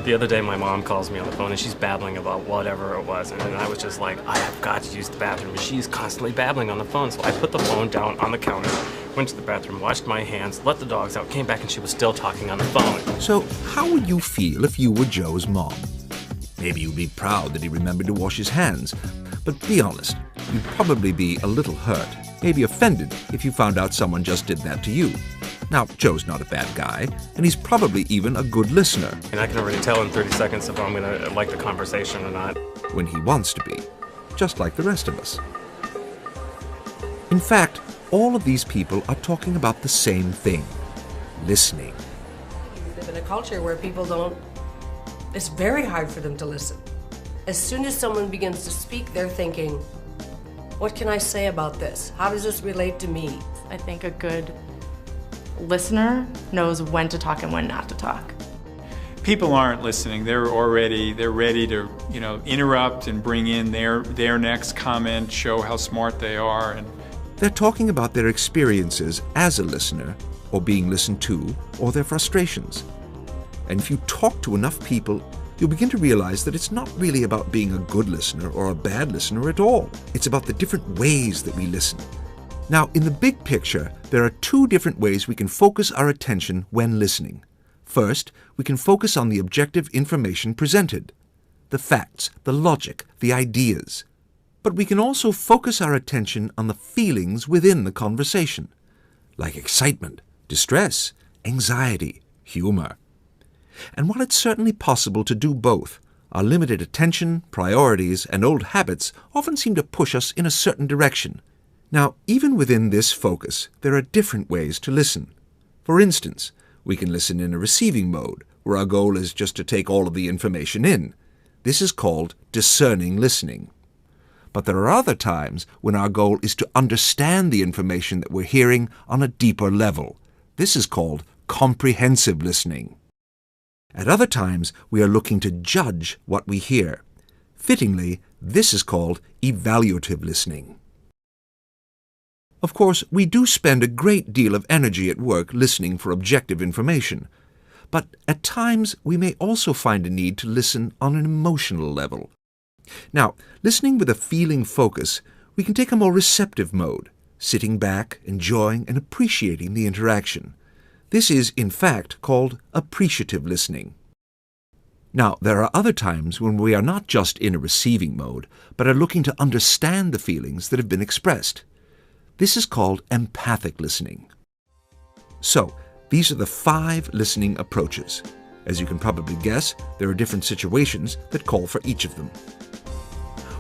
The other day, my mom calls me on the phone and she's babbling about whatever it was. And I was just like, I have got to use the bathroom. And she's constantly babbling on the phone. So I put the phone down on the counter, went to the bathroom, washed my hands, let the dogs out, came back, and she was still talking on the phone. So how would you feel if you were Joe's mom? Maybe you'd be proud that he remembered to wash his hands. But be honest, you'd probably be a little hurt, maybe offended if you found out someone just did that to you. Now, Joe's not a bad guy, and he's probably even a good listener. And I can already tell in 30 seconds if I'm going to like the conversation or not. When he wants to be, just like the rest of us. In fact, all of these people are talking about the same thing: listening. We live in a culture where people don't, it's very hard for them to listen. As soon as someone begins to speak, they're thinking, what can I say about this? How does this relate to me? I think a good listener knows when to talk and when not to talk. People aren't listening. They're ready to, interrupt and bring in their next comment, show how smart they are. And they're talking about their experiences as a listener, or being listened to, or their frustrations. And if you talk to enough people, you'll begin to realize that it's not really about being a good listener or a bad listener at all. It's about the different ways that we listen. Now, in the big picture, there are two different ways we can focus our attention when listening. First, we can focus on the objective information presented, the facts, the logic, the ideas. But we can also focus our attention on the feelings within the conversation, like excitement, distress, anxiety, humor. And while it's certainly possible to do both, our limited attention, priorities, and old habits often seem to push us in a certain direction. Now, even within this focus, there are different ways to listen. For instance, we can listen in a receiving mode, where our goal is just to take all of the information in. This is called discerning listening. But there are other times when our goal is to understand the information that we're hearing on a deeper level. This is called comprehensive listening. At other times, we are looking to judge what we hear. Fittingly, this is called evaluative listening. Of course, we do spend a great deal of energy at work listening for objective information, but at times we may also find a need to listen on an emotional level. Now, listening with a feeling focus, we can take a more receptive mode, sitting back, enjoying and appreciating the interaction. This is, in fact, called appreciative listening. Now, there are other times when we are not just in a receiving mode, but are looking to understand the feelings that have been expressed. This is called empathic listening. So, these are the 5 listening approaches. As you can probably guess, there are different situations that call for each of them.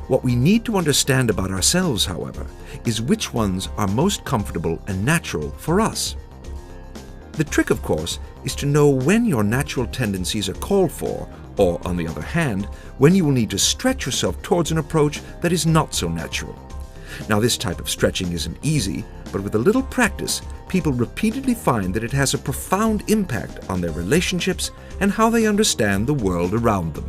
What we need to understand about ourselves, however, is which ones are most comfortable and natural for us. The trick, of course, is to know when your natural tendencies are called for, or, on the other hand, when you will need to stretch yourself towards an approach that is not so natural. Now, this type of stretching isn't easy, but with a little practice, people repeatedly find that it has a profound impact on their relationships and how they understand the world around them.